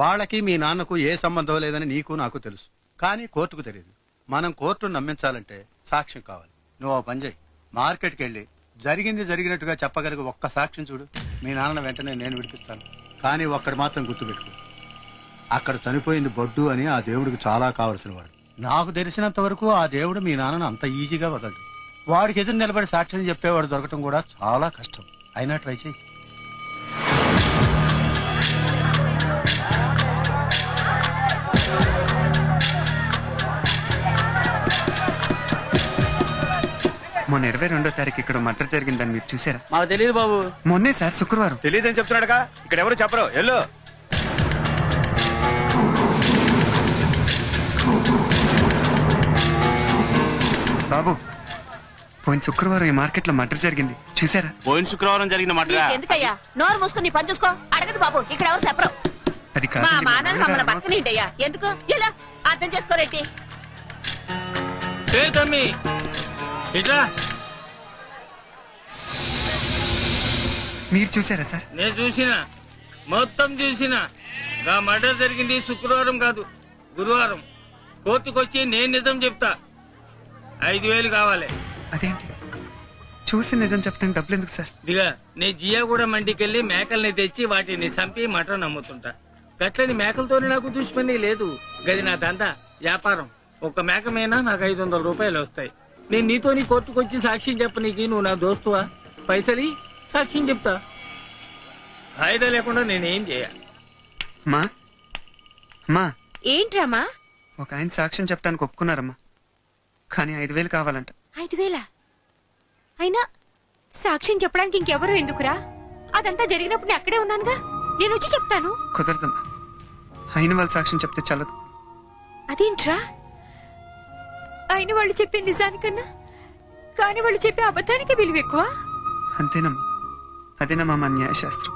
వాళ్ళకి మీ నాన్నకు ఏ సంబంధం లేదని నీకు నాకు తెలుసు. కానీ కోర్టుకు తెలియదు. మనం కోర్టును నమ్మించాలంటే సాక్ష్యం కావాలి. నువ్వు ఆ పని చేయి. మార్కెట్కి వెళ్ళి జరిగింది జరిగినట్టుగా చెప్పగలిగే ఒక్క సాక్ష్యం చూడు. మీ నాన్న వెంటనే నేను విడిపిస్తాను. కానీ ఒక్కడు మాత్రం గుర్తుపెట్టుకో, అక్కడ చనిపోయింది బొడ్డు అని ఆ దేవుడికి చాలా కావలసిన వాడు. నాకు తెలిసినంత వరకు ఆ దేవుడు మీ నాన్నను అంత ఈజీగా వదలడు. వాడికి ఎదురు నిలబడి సాక్ష్యం చెప్పేవాడు దొరకటం కూడా చాలా కష్టం. అయినా ట్రై చేయి. మొన్న 22వ తారీఖు ఇక్కడ మర్డర్ జరిగిందని మీరు చూసారా? మాకు తెలియదు బాబు. మొన్నే సార్, శుక్రవారం. తెలియదని చెప్తున్నాడుగా, ఇక్కడ ఎవరు చెప్పరు. ఎల్లో బాబు, పోయిన శుక్రవారం ఈ మార్కెట్ లో మర్డర్ జరిగింది, చూసారా? పోయిన శుక్రవారం జరిగిన మర్డర్. ఎందుకయ్యా నోరు మూసుకుని పని చూసుకో. అడగదు బాబు, ఇక్కడ ఎవరు చెప్పరు. అది మా మానాన్ని మమ్మల్ని బతకనింటయ్యా. ఎందుకు ఇలా అర్థం చేసుకోరేంటి? మీరు చూసారా సార్? నేను చూసిన, మొత్తం చూసిన. మర్డర్ జరిగింది శుక్రవారం కాదు, గురువారం. కోర్టుకొచ్చి నేను నిజం చెప్తా. 5,000 కావాలి. అదేంటి, చూసి నిజం చెప్తాను, డబ్బులు ఎందుకు సార్? దిగా నీ జియాగూడ మండికెళ్ళి మేకల్ని తెచ్చి వాటిని చంపి మటన్ అమ్ముతుంటా. గట్లని మేకలతోనే నాకు దుష్మని లేదు. గది నా దందా, వ్యాపారం. ఒక్క మేక మీద నాకు 500 రూపాయలు వస్తాయి. నేను నీతో నీ కోర్టుకొచ్చి సాక్ష్యం చెప్పనీకి నువ్వు నా దోస్తువా? పైసలి సాక్ష్యం చెప్తా. ఫాయిదా లేకుండా నేనేం చేయాలి? ఏంట్రామా? ఒక ఆయన సాక్ష్యం చెప్పడానికి ఒప్పుకున్నారమ్మా, కానీ 5,000 కావాలంట. 5,000? అయినా సాక్ష్యం చెప్పడానికి ఇంకెవరూ ఎందుకురా? అదంతా జరిగినప్పుడు నేను అక్కడే ఉన్నానుగా, నేను వచ్చి చెప్తాను. కుదరదమ్మా, అయిన వాళ్ళు సాక్ష్యం చెప్తే చల్లదు. అదేంట్రా? అయిన వాళ్ళు చెప్పే నిజానికన్నా కాని వాళ్ళు చెప్పే అబద్ధానికి విలువ ఎక్కువ. అంతేనమ్మా, అదేనమ్మా మా న్యాయశాస్త్రం.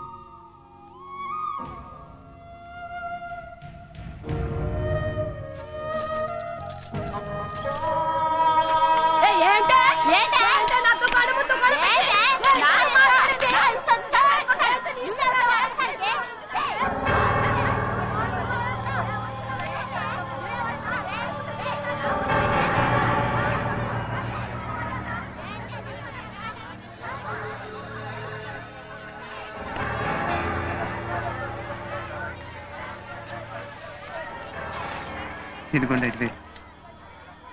ఇదిగోండి 5,000.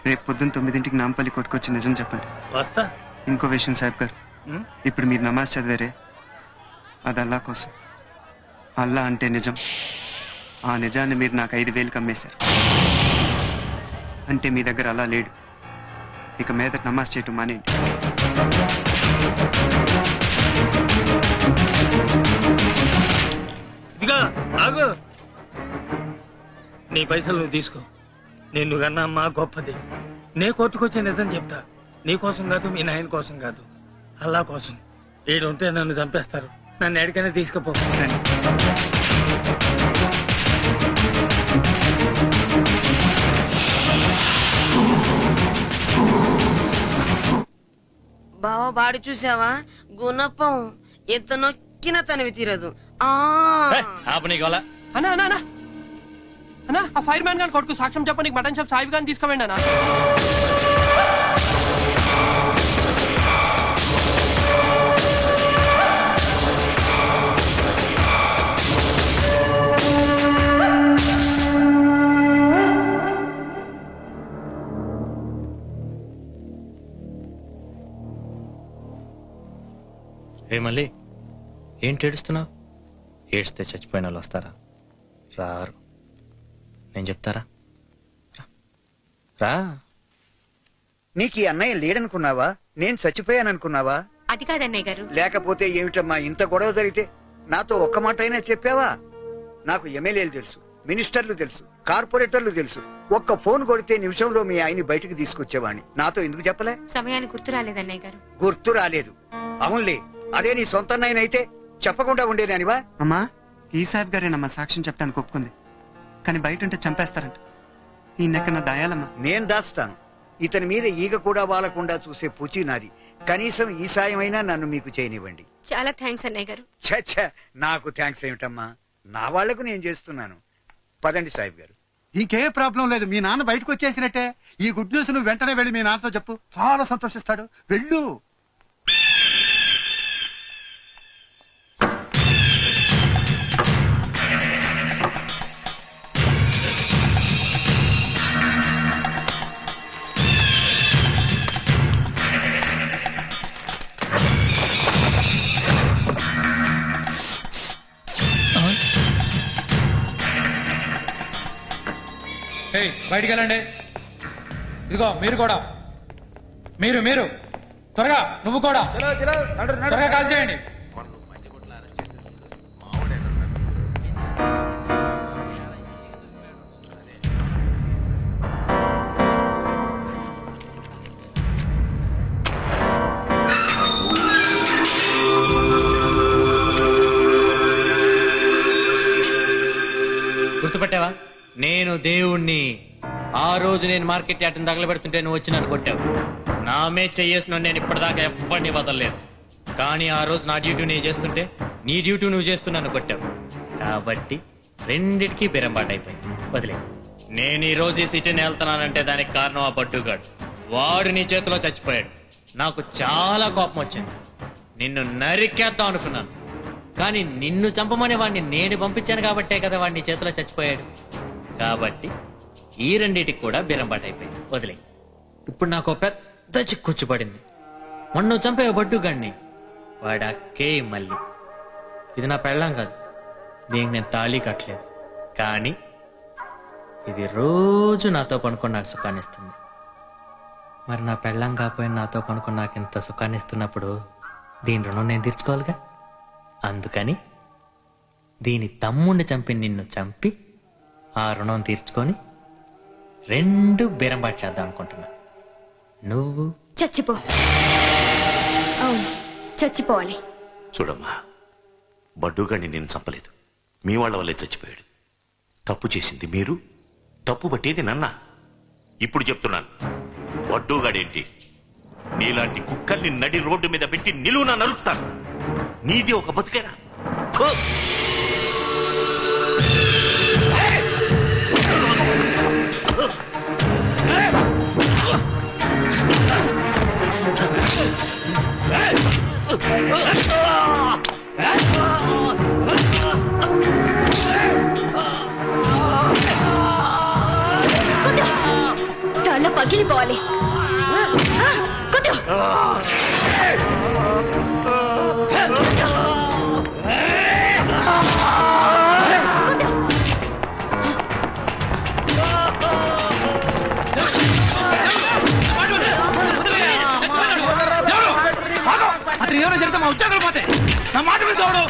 రేపు పొద్దున్న 9ంటికి నాంపల్లి కొట్టుకొచ్చి నిజం చెప్పండి. వస్తా. ఇంకో విషయం సాహెబ్ గారు, ఇప్పుడు మీరు నమాజ్ చదివారే, అది అల్లా కోసం. అల్లా అంటే నిజం. ఆ నిజాన్ని మీరు నాకు 5,000 అమ్మేశారు. అంటే మీ దగ్గర అల్లా లేడు. ఇక మీద నమాజ్ చేయటం మానేయండి. ఇదిగా ఆగు. నీ పైసలు నువ్వు తీసుకో. నిన్ను కన్నా అమ్మా గొప్పది. నే కోర్టుకొచ్చే నిజం చెప్తా. నీ కోసం కాదు, మీ నాయన కోసం కాదు, అల్లా కోసం. ఏడుంటే నన్ను చంపేస్తారు. నన్ను ఎక్కడికైనా తీసుకుపో. బావా బాడి చూసావా? గుణపం ఎంత నొక్కినా తనవి తీరదు. అన్నా అన్నా అన్నా అన్నా, ఆ ఫైర్ మ్యాన్ గాని కొడుకు సాక్ష్యం చెప్పడానికి మటన్ షాప్ సాయిబ్ గాని తీసుకోండి అన్నా. మళ్ళీ ఏంటి ఏడుస్తున్నావు? ఏడిస్తే చచ్చిపోయిన వాళ్ళు వస్తారా? రారు. నేను చెప్తారా? రా. నీకు ఈ అన్నయ్య లేడనుకున్నావా? నేను చచ్చిపోయాననుకున్నావా? అది కాదన్నయ్య గారు. లేకపోతే ఏమిటమ్మా ఇంత గొడవ జరిగితే నాతో ఒక్క మాట అయినా చెప్పావా? నాకు ఎమ్మెల్యేలు తెలుసు, మినిస్టర్లు తెలుసు, కార్పొరేటర్లు తెలుసు. ఒక్క ఫోన్ కొడితే నిమిషంలో మీ ఆయన్ని బయటకు తీసుకొచ్చేవాణ్ణి. నాతో ఎందుకు చెప్పలే? సమయానికి గుర్తు రాలేదన్నయ్య గారు. గుర్తు రాలేదు? అవునులే, అదే నీ సొంత నాయనైతే చెప్పకుండా ఉండేదానివా? అమ్మా, ఈ సాహెబ్ గారేనమ్మా సాక్ష్యం చెప్పడానికి ఒప్పుకుంది, కానీ బయట ఉంటే చంపేస్తారంట. ఈ నెక్కన దాయాలమ్మా. నేను దాస్తాను. ఇతని మీద ఈగ కూడా వాలకుండా చూసే పూచి నాది. కనీసం ఈ సాయమైనా నన్ను మీకు చేయనివ్వండి. చాలా థ్యాంక్స్ అన్నయ్య గారు. చచ్చా, నాకు థ్యాంక్స్ ఏమిటమ్మా? నా వాళ్లకు నేను చేస్తున్నాను. పదండి సాహిబ్ గారు. ఇంకే ప్రాబ్లం లేదు, మీ నాన్న బయటకు వచ్చేసినట్టే. ఈ గుడ్ న్యూస్ నువ్వు వెంటనే వెళ్ళి మీ నాన్నతో చెప్పు, చాలా సంతోషిస్తాడు. వెళ్ళు. బయటికి వెళ్ళండి. ఇదిగో మీరు కూడా, మీరు త్వరగా, నువ్వు కూడా త్వరగా కాల్ చేయండి. గుర్తుపట్టావా? నేను దేవుణ్ణి. ఆ రోజు నేను మార్కెట్ యార్డ్ని తగలబెడుతుంటే నువ్వు వచ్చి నన్ను కొట్టావు. నా మీద చెయ్యేసిన నేను ఇప్పటిదాకా ఎప్పటినీ వదలలేదు. కానీ ఆ రోజు నా డ్యూటీ నేను చేస్తుంటే నీ డ్యూటీ నువ్వు చేస్తూ నన్ను కొట్టావు. కాబట్టి రెండిటికీ బెరంబాటు అయిపోయింది. వదిలే. నేను ఈ రోజు ఈ సిటీని వెళ్తున్నానంటే దానికి కారణం ఆ బడ్డుగాడు. వాడు నీ చేతిలో చచ్చిపోయాడు. నాకు చాలా కోపం వచ్చింది. నిన్ను నరికేద్దాం అనుకున్నాను. కానీ నిన్ను చంపమని వాడిని నేను పంపించాను కాబట్టే కదా వాడిని చేతిలో చచ్చిపోయాడు. కాబట్టి ఈ రెండిటికి కూడా బెరంబాటు అయిపోయింది. వదిలే. ఇప్పుడు నాకు పెద్ద చిక్కుచ్చు పడింది. మొన్న చంపే బడ్డుగాడిని వాడు అక్కే మళ్ళీ. ఇది నా పెళ్ళాం కాదు, దీనికి నేను తాళి కట్టలేదు. కానీ ఇది రోజు నాతో పనుకొని నాకు సుఖాన్ని ఇస్తుంది. మరి నా పెళ్ళాం కాకపోయినా నాతో పనుకొని నాకు ఇంత సుఖాన్ని ఇస్తున్నప్పుడు దీని రుణం నేను తీర్చుకోవాలిగా. అందుకని దీని తమ్ముడిని చంపి నిన్ను చంపి ఆ రుణం తీర్చుకొని రెండు బెరంబాటు చేద్దాం అనుకుంటున్నా. నువ్వు చచ్చిపో. అవును, చచ్చిపోవాలి. చూడమ్మా, బడ్డుగాడిని నేను చంపలేదు, మీ వాళ్ళ వల్లే చచ్చిపోయాడు. తప్పు చేసింది మీరు, తప్పు పట్టేది నన్న. ఇప్పుడు చెప్తున్నాను, బడ్డుగాడేంటి నీలాంటి కుక్కల్ని నడి రోడ్డు మీద పెట్టి నిలువునా నరుకుతాను. నీది ఒక బతుకేరా? తల పగిలిపోవాలి. అతను ఏమైనా జరిగితే మా ఉద్యోగాలు పోతే నా మాట మీద తోడు.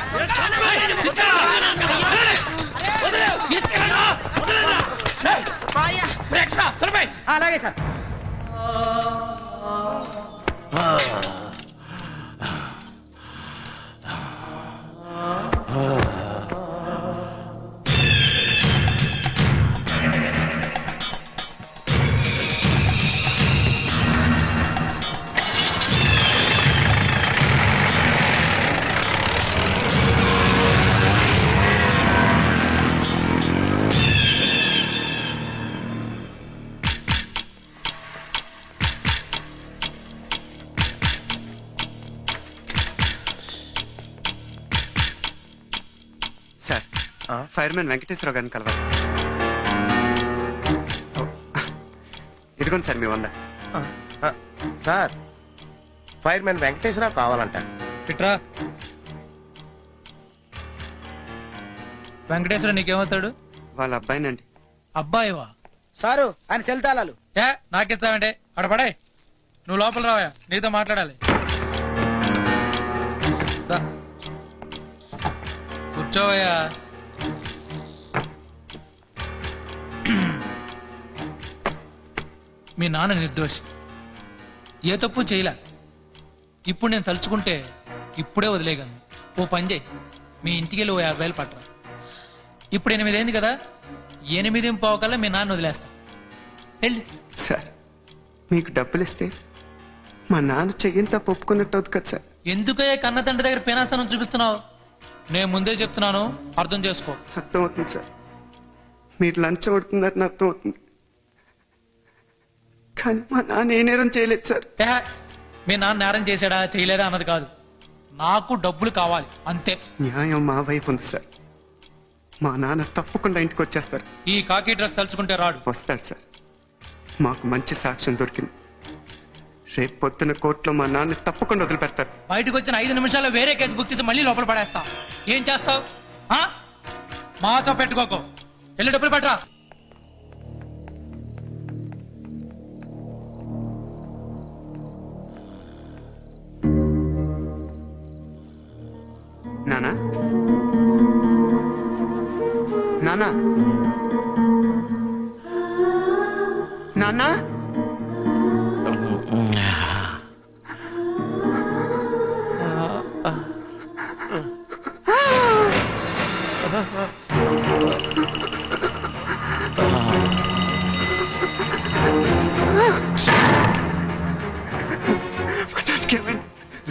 అలాగే సార్. సార్, ఫైర్మెన్ వెంకటేశ్వరరావు గారిని కలవాలి. ఇదిగోండి సార్ మీ 100. సార్, ఫైర్మెన్ వెంకటేశ్వరరావు కావాలంట. పిట్రా. వెంకటేశ్వర నీకేమవుతాడు? వాళ్ళ అబ్బాయినండి. అబ్బాయివా? సారు, ఆయన సెల్ తాళాలు. నాకిస్తావంటే అక్కడ పడే. నువ్వు లోపల రావా, నీతో మాట్లాడాలి. కూర్చోవయ్యా. మీ నాన్న నిర్దోషి, ఏ తప్పు చేయలే. ఇప్పుడు నేను తలుచుకుంటే ఇప్పుడే వదిలేయగలను. ఓ పని చేయి, మీ ఇంటికి వెళ్ళి 50,000 పట్టరా. ఇప్పుడు 8 అయింది కదా, 8:15 కల్లా మీ నాన్న వదిలేస్తా. వెళ్ళి. సార్, మీకు డబ్బులు ఇస్తే మా నాన్న చెయ్యంతా ఒప్పుకున్నట్టు అవుతుంది కదా సార్. ఎందుకయ్యా కన్న తండ్రి దగ్గర పేనాస్తానం చూపిస్తున్నావు? నేను ముందే చెప్తున్నాను, అర్థం చేసుకో. అర్థమవుతుంది సార్. మీరు లంచం కొడుతున్నారని అర్థమవుతుంది, కానీ మా నాన్న ఏ నేరం చేయలేదు సార్. మీ నాన్న నేరం చేశాడా చేయలేదా అన్నది కాదు, నాకు డబ్బులు కావాలి అంతే. న్యాయం మా వైపు ఉంది సార్. మా నాన్న తప్పకుండా ఇంటికి వచ్చేస్తారు. ఈ కాకి డ్రెస్ తలుచుకుంటే రాడు. వస్తాడు సార్. మాకు మంచి సాక్ష్యం దొరికింది. రేపు పొద్దున కోర్టులో మా నాన్న తప్పకుండా వదిలిపెడతారు. బయటకు వచ్చిన 5 నిమిషాల్లో వేరే కేసు బుక్ చేసి మళ్ళీ లోపల పడేస్తా. ఏం చేస్తావు? మాతో పెట్టుకోకు, వెళ్ళి డబ్బులు పెట్టరా. నానా నానా నానా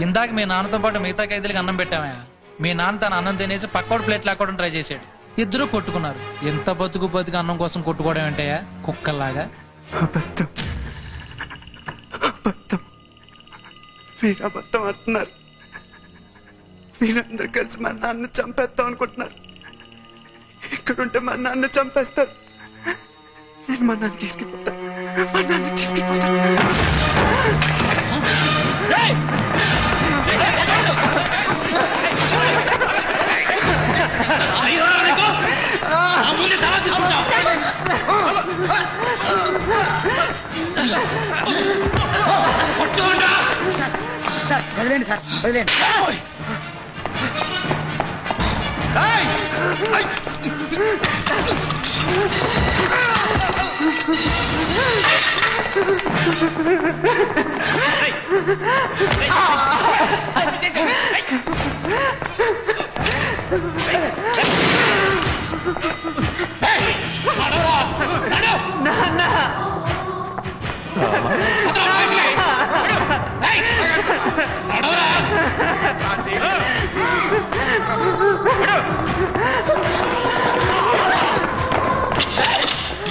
ఇందాక మీ నాన్నతో పాటు మిగతా ఖైదీలకు అన్నం పెట్టామే. మీ నాన్న తన అన్నం తినేసి పక్కోడు ప్లేట్ లాక్కోవడం ట్రై చేశాడు. ఇద్దరు కొట్టుకున్నారు. ఎంత బతుకు బతుకు అన్నం కోసం కొట్టుకోవడం ఏంటయ్యా, కుక్కల్లాగా? అబద్ధం అబద్ధం, మీరు అబద్ధం అంటున్నారు. మీరందరూ కలిసి మా నాన్న చంపేస్తాం అనుకుంటున్నారు. ఇక్కడుంటే మా నాన్న చంపేస్తారు. నేను మా నాన్న తీసుకెళ్ళిపోతాను. మా నాన్న తీసుకెళ్ళిపోతాను. సార్ వదిలేండి, సార్ వదిలేండి.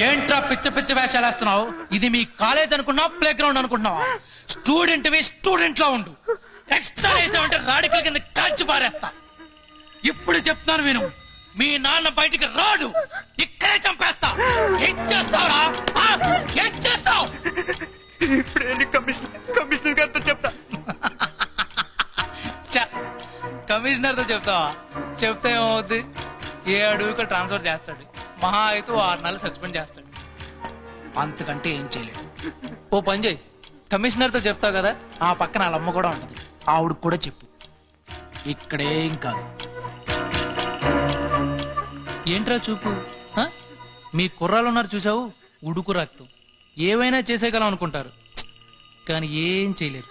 ఏంట్రా పిచ్చ పిచ్చ వేషాలు వేస్తున్నావు? ఇది మీ కాలేజ్ అనుకున్నావు, ప్లే గ్రౌండ్ అనుకుంటున్నావా? స్టూడెంట్ స్టూడెంట్ లో ఉండు. ఎక్స్ట్రా వేసావంటే రాడికల్ కింద కాల్చి పారేస్తా. ఇప్పుడు చెప్తున్నాను విను, మీ నాన్న బయటికి రాడు, ఇక్కడే చంపేస్తా. ఏం చేస్తావురా? ఏం చేస్తావు? ఇప్పుడు కమిషనర్ గారితో చెప్తా. కమిషనర్ తో చెప్తావా? చెప్తే ఏమవుద్ది? ఏ అడుగుకి ట్రాన్స్ఫర్ చేస్తాడు. మహా అయితే 6 నెలలు సస్పెండ్ చేస్తాడు. అంతకంటే ఏం చేయలేడు. ఓ పని చేయి, కమిషనర్ తో చెప్తావు కదా, ఆ పక్కన వాళ్ళ అమ్మ కూడా ఉంటది, ఆవిడకి కూడా చెప్పు. ఇక్కడేం కాదు. ఏంట్రా చూపు? మీ కుర్రాలు ఉన్నారు చూసావు, ఉడుకు రక్తం. ఏవైనా చేసేయగలం అనుకుంటారు, కానీ ఏం చేయలేరు.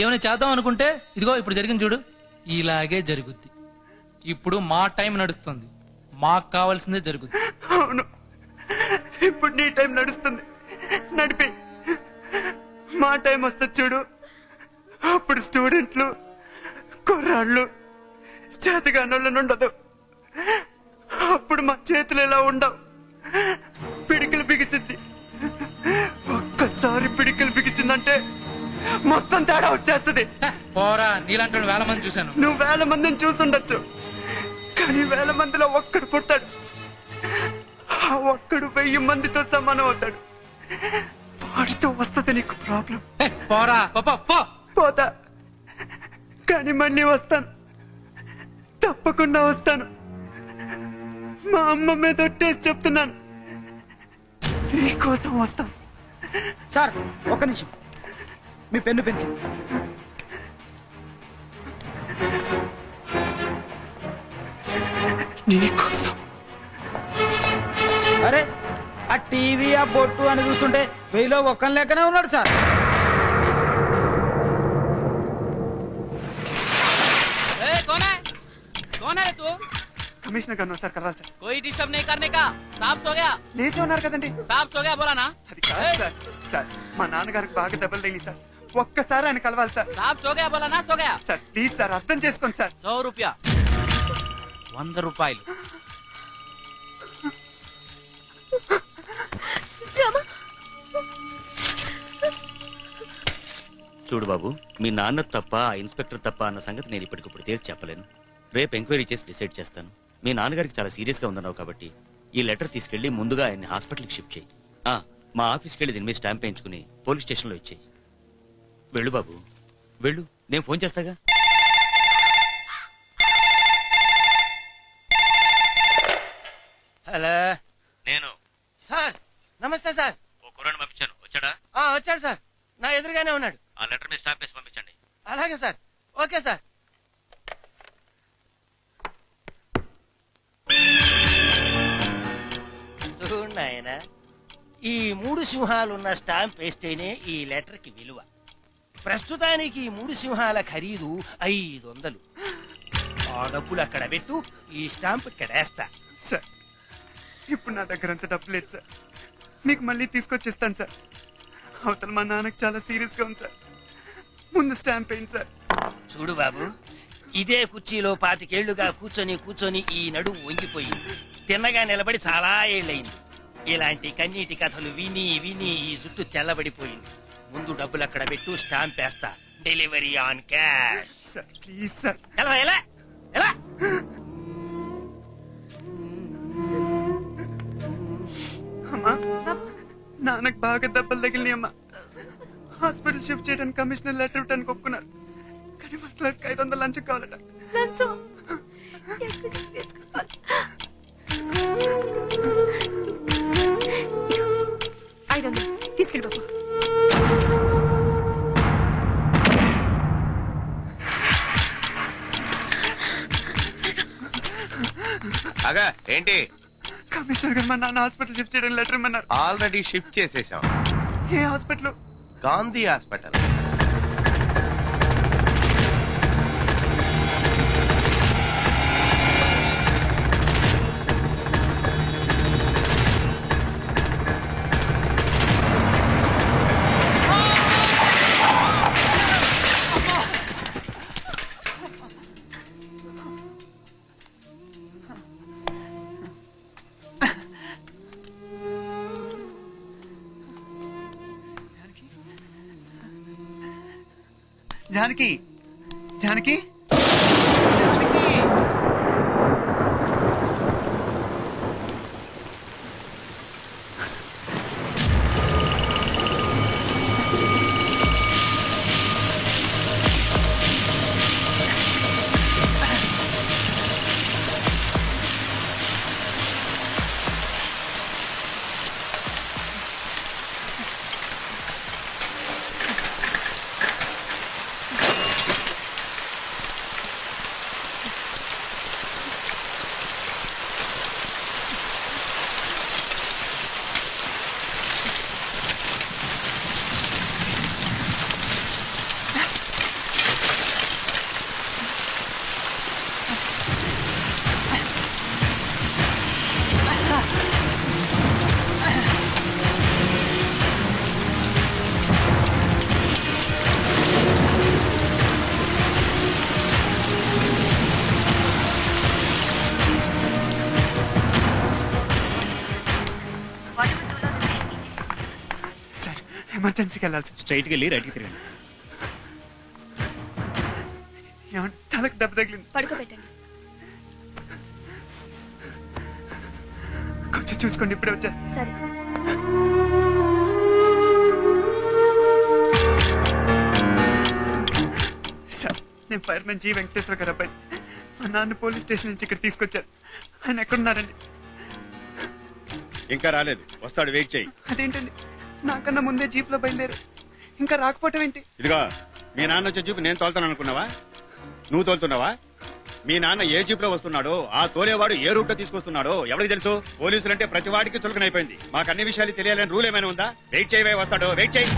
ఏమైనా చేద్దాం అనుకుంటే ఇదిగో ఇప్పుడు జరిగింది చూడు, ఇలాగే జరుగుద్ది. ఇప్పుడు మా టైం నడుస్తుంది, మాకు కావాల్సిందే జరుగుద్ది. అవును, ఇప్పుడు నీ టైం నడుస్తుంది, నడిపి. మా టైం వస్తుంది చూడు, అప్పుడు స్టూడెంట్లు, కుర్రాళ్ళు, చేతగానోళ్ళని ఉండదు. అప్పుడు మా చేతులు ఎలా ఉండవు, పిడికిలు బిగిసింది. ఒక్కసారి పిడికిలు బిగిసిందంటే మొత్తం తేడా వచ్చేస్తుంది. పోరా, నీలాంటి 1000 మంది చూశాను. నువ్వు 1000 మందిని చూసుండొచ్చు, కానీ 1000 మందిలో ఒక్కడు పుట్టాడు. ఆ ఒక్కడు 1000 మందితో సమానం అవుతాడు. వాడితో వస్తుంది నీకు ప్రాబ్లం. పోరా, పోతా, కానీ మళ్ళీ వస్తాను, తప్పకుండా వస్తాను. మా అమ్మ మీద ఒట్టేసి చెప్తున్నాను, నీకోసం వస్తాను. సార్ ఒక్క నిమిషం, మీ పెన్ను పెన్సిల్. నీకోసం. అరే ఆ టీవీ ఆ బొట్టు అని చూస్తుంటే 1000లో ఒక్కని లెక్కనే ఉన్నాడు సార్. కమిషనర్ గారు సార్, కరాలి సార్. कोई डिस्टर्ब नहीं करने का, साफ सो गया. లేచి ఉన్నారు కదండి. साफ सो गया बोला ना. అది కాదు సార్. సార్ మా నాన్నగారికి బాగా దెబ్బలు తగిలి సార్, ఒక్కసారి ఆయన కలవాలి సార్. साफ सो गया बोला ना, सो गया. సార్ ప్లీజ్ సార్, అర్థం చేసుకోండి సార్. 100 रुपया, 100 రూపాయలు. చూడు బాబు, మీ నాన్న తప్ప ఆ ఇన్స్పెక్టర్ తప్ప అన్న సంగతి నేను ఇప్పటికిప్పుడు తేల్చి చెప్పలేను. రేపు ఎంక్వైరీ చేసి డిసైడ్ చేస్తాను. మీ నాన్నగారికి చాలా సీరియస్ గా ఉందన్నావు కాబట్టి ఈ లెటర్ తీసుకెళ్లి ముందుగా ఆయన్ని హాస్పిటల్కి షిఫ్ట్ చేయి. మా ఆఫీస్కి వెళ్ళి దీని మీద స్టాంప్ వేయించుకుని పోలీస్ స్టేషన్లో ఇచ్చేయి. వెళ్ళు బాబు, వెళ్ళు. నేను ఫోన్ చేస్తాగా. హలో, నేను సార్. నమస్తే సార్. ఓ కుర్రాడిని పంపించాను, వచ్చాడా? వచ్చాడు సార్, నా ఎదురుగానే ఉన్నాడు. ఆ లెటర్ మీద స్టాంప్ వేసి పంపించండి. అలాగే సార్. Okay sir. నాయనా, ఈ 3 సింహాలున్న స్టాంప్ వేస్తేనే ఈ లెటర్ కి విలువ. ప్రస్తుతానికి ఈ 3 సింహాల ఖరీదు 500. ఆ డబ్బులు అక్కడ పెట్టు, ఈ స్టాంప్ ఇక్కడ వేస్తా. సార్, ఇప్పుడు నా దగ్గర అంత డబ్బు లేదు సార్. మీకు మళ్ళీ తీసుకొచ్చేస్తాను సార్. అవతల మా నాన్నకు చాలా సీరియస్ గా ఉంది సార్. ముందు స్టాంప్ వేయండి సార్. చూడు బాబు, ఇదే కుర్చీలో 25 ఏళ్లుగా కూర్చొని ఈ నడుము వంగిపోయింది. తిన్నగా నిలబడి చాలా ఏళ్ళయింది. ఇలాంటి కన్నీటి కథలు విని విని ఈ జుట్టు తెల్లబడిపోయింది. ముందు డబ్బులు అక్కడ పెట్టు, స్టాంప్ వేస్తా. Delivery on cash. Sir please sir. ఎలా ఎలా ఎలా అమ్మా, నాన్నకు బాగా దెబ్బలు తగిలినాయి అమ్మా. హాస్పిటల్ షిఫ్ట్ చేయడానికి కమిషనర్ లెటర్ ఇవ్వడానికి ఒప్పుకున్నారు. కానీ మా క్లర్క్ 500 లంచం కావాలట. తీసుకెళ్ళి బాబు. అగా ఏంటి? కమిషనర్ గారు మా నాన్న హాస్పిటల్ షిఫ్ట్ చేయడానికి లెటర్ ఇమ్మన్నారు. ఆల్రెడీ షిఫ్ట్ చేసేసాం. ఏ హాస్పిటల్? గాంధీ హాస్పిటల్. జానకి, జానకి, ఎమర్జెన్సీకి వెళ్ళాలి సార్. స్ట్రైట్ గా వెళ్ళి రైట్ కి తిరగండి. ఏమంటే తలకు దెబ్బ తగిలింది. పడుకోబెట్టండి. కొంచెం చూసుకోండి, ఇప్పుడే వచ్చేస్తా. సరే. సార్, నేను ఫైర్మెన్ జి వెంకటేశ్వర గారు అబ్బాయి. మా నాన్న పోలీస్ స్టేషన్ నుంచి ఇక్కడ తీసుకొచ్చారు. ఆయన ఎక్కడున్నారండి? ఇంకా రాలేదు, వస్తాడు, వెయిట్ చేయి. అదేంటండి, నాకన్నా ముందే జీప్ లో బయలుదేరు, ఇంకా రాకపోవటం ఏంటి? ఇదిగో, మీ నాన్న వచ్చే జీప్ నేను తోలుతాను అనుకున్నావా? నువ్వు తోలుతున్నావా? మీ నాన్న ఏ జీప్ లో వస్తున్నాడో, ఆ తోలేవాడు ఏ రూట్ లో తీసుకొస్తున్నాడో ఎవరికి తెలుసు? పోలీసులంటే ప్రతి వాడికి చులకనైపోయింది. మాకు అన్ని విషయాలు తెలియాలని రూల్ ఏమైనా ఉందా? వెయిట్ చేయవే, వస్తాడు, వెయిట్ చేయి.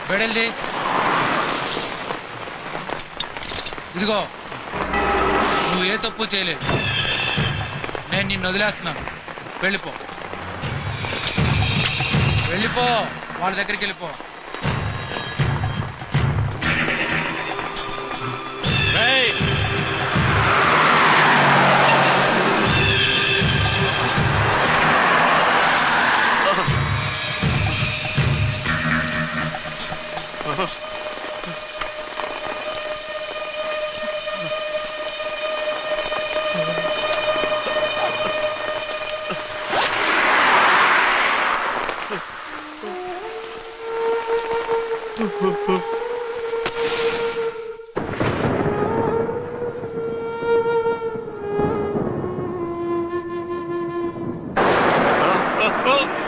బెడల్ది ఇదిగో నువ్వు ఏ తప్పు చేయలేదు. నేను నిన్ను వదిలేస్తున్నాను. వెళ్ళిపో వెళ్ళిపో, వాళ్ళ దగ్గరికి వెళ్ళిపో. Oh!